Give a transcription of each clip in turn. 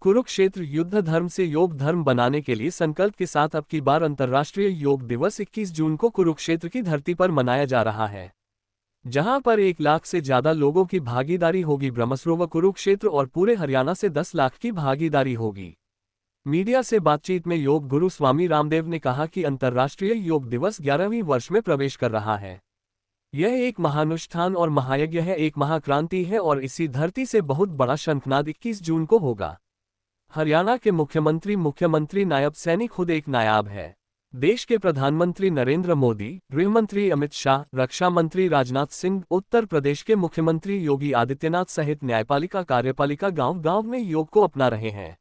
कुरुक्षेत्र युद्ध धर्म से योग धर्म बनाने के लिए संकल्प के साथ अब की बार अंतर्राष्ट्रीय योग दिवस 21 जून को कुरुक्षेत्र की धरती पर मनाया जा रहा है, जहां पर 1 लाख से ज्यादा लोगों की भागीदारी होगी। ब्रह्मसरोवर कुरुक्षेत्र और पूरे हरियाणा से 10 लाख की भागीदारी होगी। मीडिया से बातचीत में योग गुरु स्वामी रामदेव ने कहा कि अंतर्राष्ट्रीय योग दिवस 11वीं वर्ष में प्रवेश कर रहा है। यह एक महानुष्ठान और महायज्ञ है, एक महाक्रांति है और इसी धरती से बहुत बड़ा शंखनाद 21 जून को होगा। हरियाणा के मुख्यमंत्री नायब सैनिक खुद एक नायाब है। देश के प्रधानमंत्री नरेंद्र मोदी, गृहमंत्री अमित शाह, रक्षा मंत्री राजनाथ सिंह, उत्तर प्रदेश के मुख्यमंत्री योगी आदित्यनाथ सहित न्यायपालिका कार्यपालिका गांव-गांव में योग को अपना रहे हैं।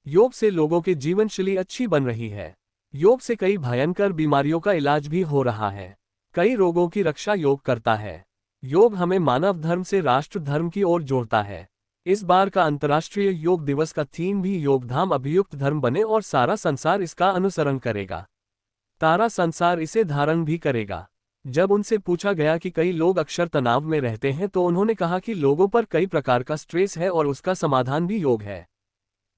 योग से लोगों की जीवनशैली अच्छी बन रही है। योग से कई भयंकर बीमारियों का इलाज भी हो रहा है। कई रोगों की रक्षा योग करता है। योग हमें मानव धर्म से राष्ट्र धर्म की ओर जोड़ता है। इस बार का अंतर्राष्ट्रीय योग दिवस का थीम भी योगधाम अभियुक्त धर्म बने और सारा संसार इसका अनुसरण करेगा। सारा संसार इसे धारण भी करेगा। जब उनसे पूछा गया कि कई लोग अक्सर तनाव में रहते हैं तो उन्होंने कहा कि लोगों पर कई प्रकार का स्ट्रेस है और उसका समाधान भी योग है।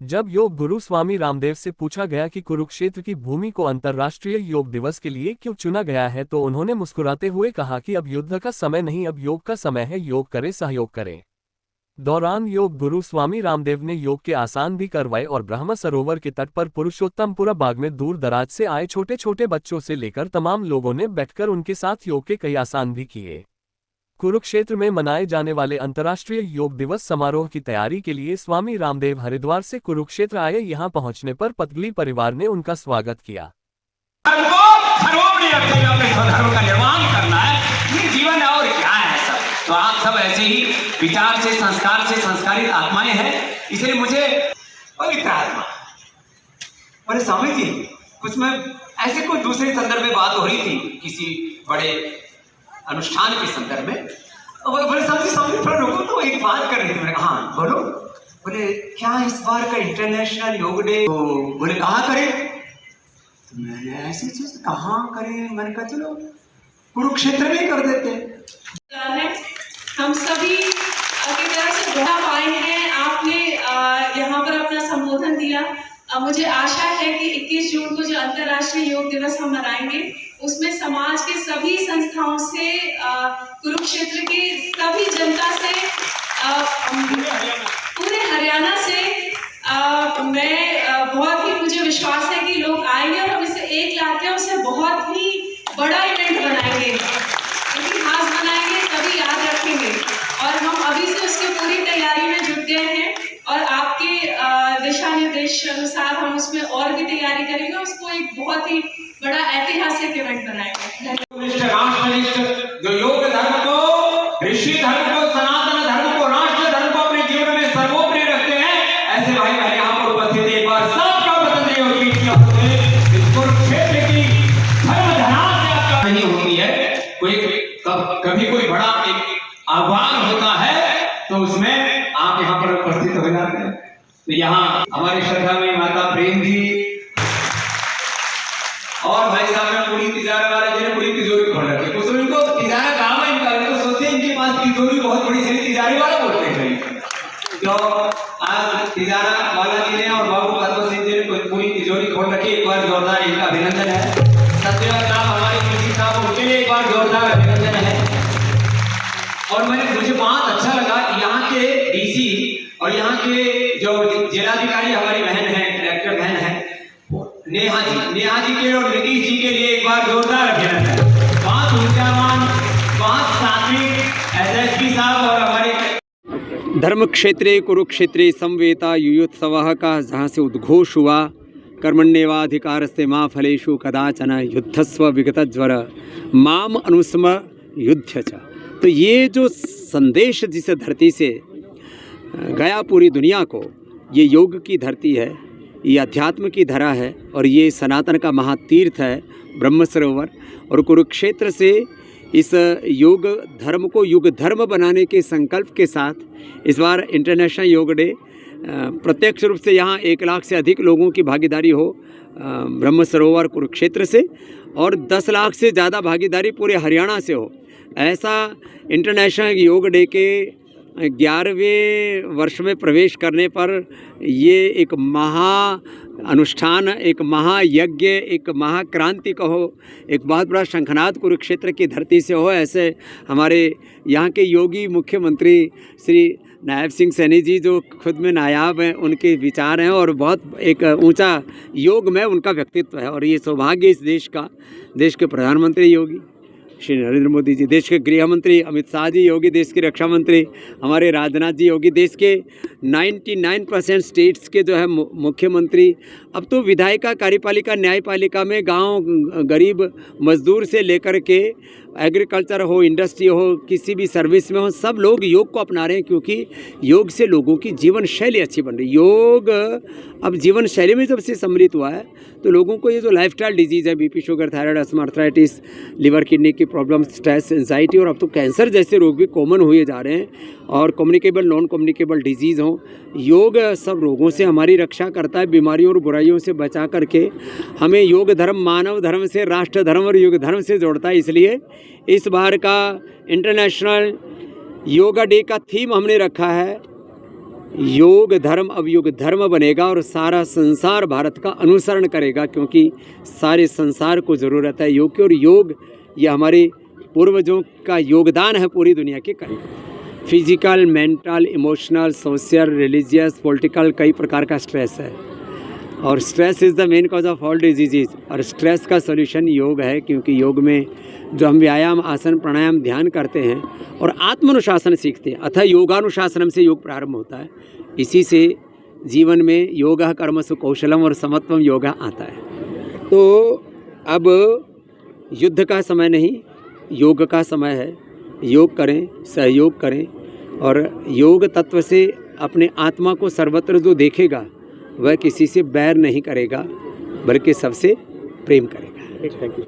जब योग गुरु स्वामी रामदेव से पूछा गया कि कुरुक्षेत्र की भूमि को अंतर्राष्ट्रीय योग दिवस के लिए क्यों चुना गया है तो उन्होंने मुस्कुराते हुए कहा कि अब युद्ध का समय नहीं, अब योग का समय है। योग करे, सहयोग करे। दौरान योग गुरु स्वामी रामदेव ने योग के आसान भी करवाए और ब्रह्म सरोवर के तट पर पुरुषोत्तमपुरा बाग में दूर दराज से आए छोटे छोटे बच्चों से लेकर तमाम लोगों ने बैठकर उनके साथ योग के कई आसान भी किए। कुरुक्षेत्र में मनाए जाने वाले अंतर्राष्ट्रीय योग दिवस समारोह की तैयारी के लिए स्वामी रामदेव हरिद्वार से कुरुक्षेत्र आए। यहां पहुंचने पर पतली परिवार ने उनका स्वागत किया। जीवन है और क्या है सब, तो आप सब ऐसे ही विचार से, संस्कार से संस्कारित आत्माएं हैं, इसलिए मुझे पवित्र आत्मा। अरे स्वामी जी, कुछ में ऐसे कोई दूसरे संदर्भ में बात हो रही थी, किसी बड़े अनुष्ठान के संदर्भ में। बोले स्वामी थोड़ा रुको, तो एक बात कर रही थी। मैंने कहा हाँ बोलो। बोले क्या इस बार का इंटरनेशनल योग डे, तो बोले कहाँ करें? तो मैंने ऐसी चीज कहाँ करें, मैंने कहा चलो कुरुक्षेत्र में कर देते हैं। हम सभी की तरफ से बहुत आए हैं, आपने यहाँ पर अपना संबोधन दिया। मुझे आशा है कि 21 जून को जो अंतर्राष्ट्रीय योग दिवस हम मनाएंगे उसमें समाज के सभी संस्थाओं से, कुरुक्षेत्र की सभी जनता से, पूरे हरियाणा से मैं बहुत ही, मुझे विश्वास है कि लोग आएंगे और हम इसे 1 लाख है उसे बहुत ही बड़ा इवेंट बनाएंगे, इतिहास बनाएंगे, सभी याद रखेंगे। और हम अभी से उसकी पूरी तैयारी में जुट गए हैं और आपके दिशा निर्देश अनुसार हम उसमें और भी तैयारी करेंगे, उसको एक बहुत ही बड़ा ऐतिहासिक इवेंट बनाएंगे। राष्ट्रनिष्ठ जो योग धर्म को, ऋषि धर्म को, सनातन धर्म को, राष्ट्र धर्म को अपने जीवन में सर्वोपरि रखते हैं, ऐसे भाई बहन यहाँ पर उपस्थित एक बार सबका बदलने होगी कुरुक्षेत्र की धर्म धरा से आपका नहीं होती है। कभी कोई बड़ा एक आह्वान होता है तो उसमें आप यहाँ पर उपस्थित हो जाते हैं। तो यहाँ हमारे श्रद्धा में माता प्रेम जी और भाई साहब ने पूरी तिजारा वाले जी ने पूरी तिजोरी खोल रखी। कुछ इनको तिजारा काम है इनका, तो सोचते हैं इनके पास तिजोरी बहुत बड़ी सी, तिजारी वाला बोलते हैं। तो आज तिजारा वाला जी ने और बाबू पद्म सिंह जी ने पूरी तिजोरी खोल रखी। एक बार जोरदार इनका अभिनंदन है। सत्यवान साहब, हमारे कृषि साहब, उनके लिए एक बार जोरदार अभिनंदन है। और मुझे बहुत अच्छा लगा यहाँ के डीसी और यहाँ के जो जिलाधिकारी हमारी बहन है, कलेक्टर बहन है नेहा जी के और नीतीश जी के लिए एक बार जोरदार अभिनंदन। बहुत ऊर्जावान, बहुत सात्विक एसएसपी साहब और हमारे धर्म क्षेत्रे कुरुक्षेत्रे संवेता युयोत्सवः का जहाँ से उद्घोष हुआ, कर्मण्येवाधिकारस्ते मा फलेषु कदाचन युद्धस्व विगतज्वर माम अनुस्म युद्ध च। तो ये जो संदेश जिस धरती से गया पूरी दुनिया को, ये योग की धरती है, ये अध्यात्म की धरा है और ये सनातन का महातीर्थ है ब्रह्म सरोवर। और कुरुक्षेत्र से इस योग धर्म को युग धर्म बनाने के संकल्प के साथ इस बार इंटरनेशनल योग डे प्रत्यक्ष रूप से यहाँ 1 लाख से अधिक लोगों की भागीदारी हो ब्रह्म सरोवर कुरुक्षेत्र से, और 10 लाख से ज़्यादा भागीदारी पूरे हरियाणा से हो। ऐसा इंटरनेशनल योग डे के 11वें वर्ष में प्रवेश करने पर ये एक महा अनुष्ठान, एक महायज्ञ, एक महाक्रांति कहो, एक बहुत बड़ा शंखनाद कुरुक्षेत्र की धरती से हो। ऐसे हमारे यहाँ के योगी मुख्यमंत्री श्री नायब सिंह सैनी जी जो खुद में नायाब हैं, उनके विचार हैं और बहुत एक ऊंचा योग में उनका व्यक्तित्व है। और ये सौभाग्य इस देश का, देश के प्रधानमंत्री योगी श्री नरेंद्र मोदी जी, देश के गृह मंत्री अमित शाह जी योगी, देश के रक्षा मंत्री हमारे राजनाथ जी योगी, देश के 99% स्टेट्स के जो है मुख्यमंत्री, अब तो विधायिका, कार्यपालिका, न्यायपालिका में गांव गरीब मजदूर से लेकर के एग्रीकल्चर हो, इंडस्ट्री हो, किसी भी सर्विस में हो, सब लोग योग को अपना रहे हैं क्योंकि योग से लोगों की जीवन शैली अच्छी बन रही है। योग अब जीवन शैली में जब से सम्मिलित हुआ है तो लोगों को ये जो लाइफस्टाइल डिजीज़ है, BP, sugar, thyroid, asthma, arthritis, liver kidney की प्रॉब्लम, स्ट्रेस, एंजाइटी और अब तो कैंसर जैसे रोग भी कॉमन हुए जा रहे हैं और कम्युनिकेबल, नॉन कम्युनिकेबल डिजीज़ हों। योग सब रोगों से हमारी रक्षा करता है, बीमारियों और बुराइयों से बचा करके हमें योग धर्म मानव धर्म से, राष्ट्र धर्म और युग धर्म से जोड़ता है। इसलिए इस बार का इंटरनेशनल योगा डे का थीम हमने रखा है योग धर्म अब युग धर्म बनेगा और सारा संसार भारत का अनुसरण करेगा क्योंकि सारे संसार को ज़रूरत है योग की। और योग ये हमारे पूर्वजों का योगदान है पूरी दुनिया के करीब। Physical, mental, emotional, social, religious, political, कई प्रकार का स्ट्रेस है और stress is the main cause of all disease. और स्ट्रेस का सॉल्यूशन योग है क्योंकि योग में जो हम व्यायाम, आसन, प्राणायाम, ध्यान करते हैं और आत्मानुशासन सीखते हैं, अतः योगानुशासनम से योग प्रारंभ होता है। इसी से जीवन में योगा कर्मसु कौशलम और समत्वम योगा आता है। तो अब युद्ध का समय नहीं, योग का समय है। योग करें, सहयोग करें और योग तत्व से अपने आत्मा को सर्वत्र जो देखेगा वह किसी से बैर नहीं करेगा बल्कि सबसे प्रेम करेगा। Thank you.